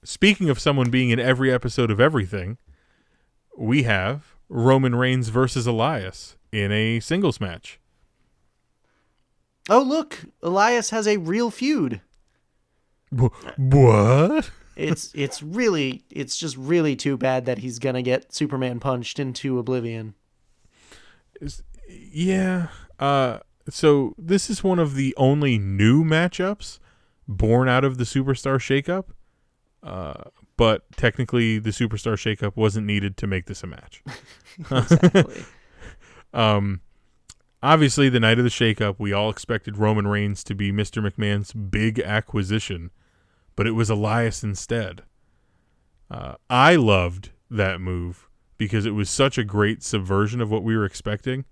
speaking of someone being in every episode of everything, we have Roman Reigns versus Elias in a singles match. Oh, look, Elias has a real feud. What? It's just really too bad that he's gonna get Superman punched into oblivion. Yeah. So this is one of the only new matchups born out of the Superstar Shakeup. But technically, the Superstar Shakeup wasn't needed to make this a match. Exactly. Obviously, the night of the Shakeup, we all expected Roman Reigns to be Mr. McMahon's big acquisition, but it was Elias instead. I loved that move because it was such a great subversion of what we were expecting,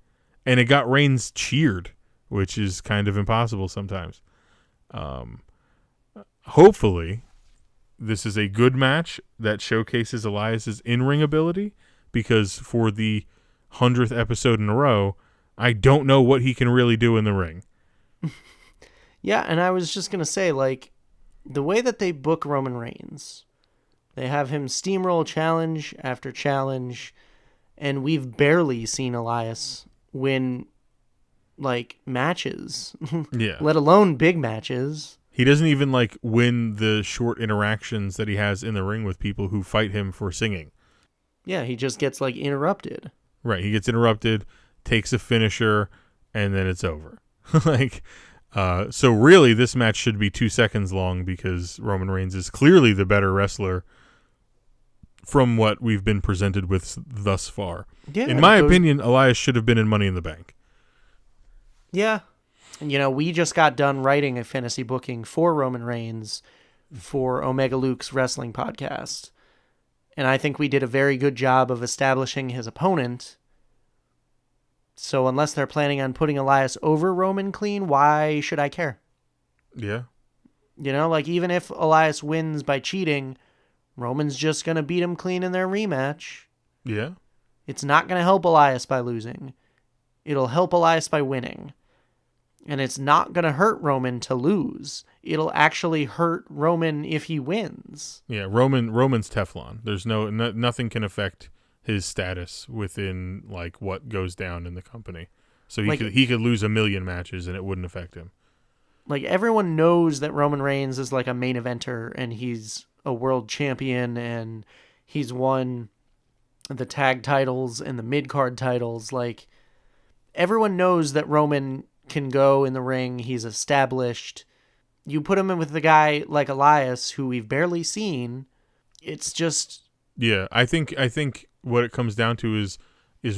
and it got Reigns cheered, which is kind of impossible sometimes. Hopefully, this is a good match that showcases Elias's in-ring ability, because for the 100th episode in a row, I don't know what he can really do in the ring. Yeah, and I was just going to say, like, the way that they book Roman Reigns, they have him steamroll challenge after challenge, and we've barely seen Elias win, like, matches. Yeah. Let alone big matches. He doesn't even, like, win the short interactions that he has in the ring with people who fight him for singing. Yeah, he just gets, like, interrupted. Right, he gets interrupted, takes a finisher, and then it's over. So really, this match should be 2 seconds long because Roman Reigns is clearly the better wrestler from what we've been presented with thus far. Yeah, in my opinion, Elias should have been in Money in the Bank. Yeah. And, we just got done writing a fantasy booking for Roman Reigns for Omega Luke's wrestling podcast. And I think we did a very good job of establishing his opponent. So unless they're planning on putting Elias over Roman clean, why should I care? Yeah. Even if Elias wins by cheating, Roman's just going to beat him clean in their rematch. Yeah. It's not going to help Elias by losing. It'll help Elias by winning. And it's not going to hurt Roman to lose. It'll actually hurt Roman if he wins. Yeah, Roman's Teflon. There's nothing can affect his status within like what goes down in the company. So he could lose 1 million matches and it wouldn't affect him. Like, everyone knows that Roman Reigns is like a main eventer and he's a world champion and he's won the tag titles and the mid-card titles. Like, everyone knows that Roman can go in the ring. He's established. You put him in with the guy like Elias, who we've barely seen. It's just... Yeah, I think what it comes down to is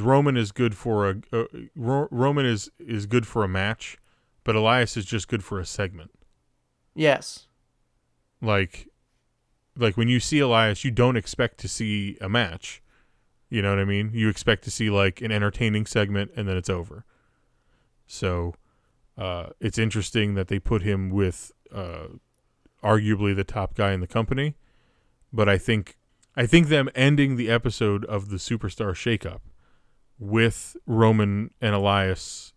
Roman is good for Roman is good for a match, but Elias is just good for a segment. Yes. Like when you see Elias, you don't expect to see a match. You know what I mean? You expect to see like an entertaining segment and then it's over. So it's interesting that they put him with arguably the top guy in the company, but I think them ending the episode of the Superstar Shakeup with Roman and Elias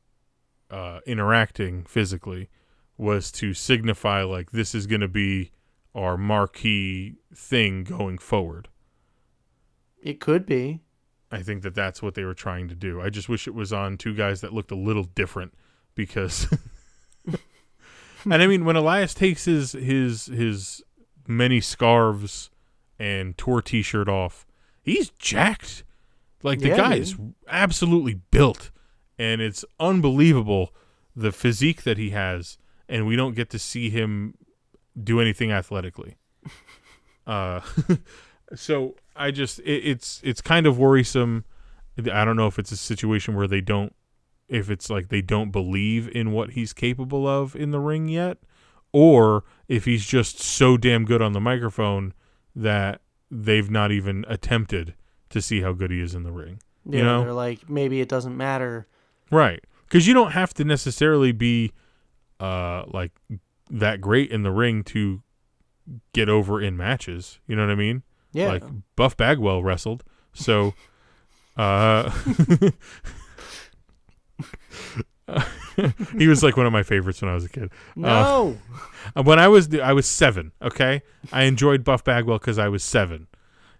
interacting physically was to signify like this is going to be our marquee thing going forward. It could be. I think that's what they were trying to do. I just wish it was on two guys that looked a little different because and I mean when Elias takes his many scarves and tour t-shirt off, he's jacked. Like the guy is absolutely built and it's unbelievable the physique that he has, and we don't get to see him do anything athletically. So I just it's kind of worrisome. I don't know if it's a situation where they don't believe in what he's capable of in the ring yet, or if he's just so damn good on the microphone that they've not even attempted to see how good he is in the ring. Yeah, you know? They're like, maybe it doesn't matter. Right. Because you don't have to necessarily be like that great in the ring to get over in matches. You know what I mean? Yeah. Like Buff Bagwell wrestled. So He was like one of my favorites when I was a kid. No. When I was 7. Okay, I enjoyed Buff Bagwell because I was 7.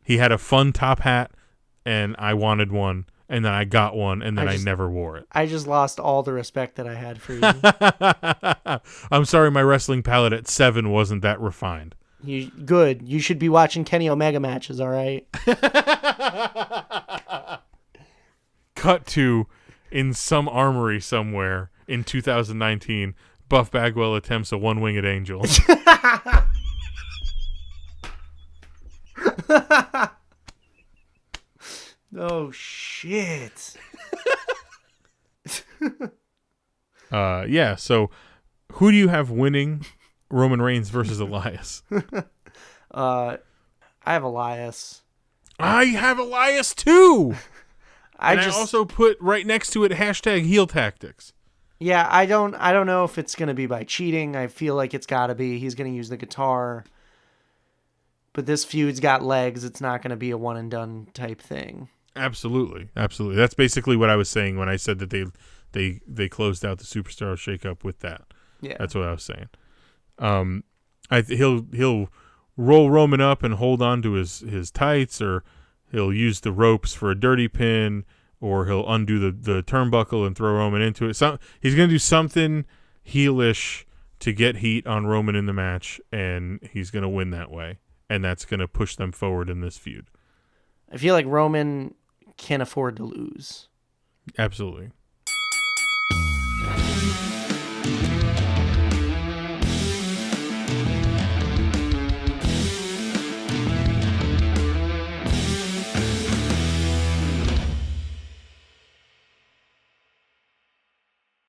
He had a fun top hat, and I wanted one, and then I got one, and then I never wore it. I just lost all the respect that I had for you. I'm sorry, my wrestling palate at 7 wasn't that refined. Good. You should be watching Kenny Omega matches, all right? Cut to, in some armory somewhere in 2019, Buff Bagwell attempts a one-winged angel. Oh, shit. Yeah, so who do you have winning Roman Reigns versus Elias? I have Elias. I have Elias too. I just also put right next to it #heel tactics. Yeah, I don't know if it's going to be by cheating. I feel like it's got to be. He's going to use the guitar. But this feud's got legs. It's not going to be a one and done type thing. Absolutely. That's basically what I was saying when I said that they closed out the Superstar shakeup with that. Yeah. That's what I was saying. He'll roll Roman up and hold on to his tights, or he'll use the ropes for a dirty pin, or he'll undo the turnbuckle and throw Roman into it. He's going to do something heelish to get heat on Roman in the match, and he's going to win that way. And that's going to push them forward in this feud. I feel like Roman can afford to lose. Absolutely.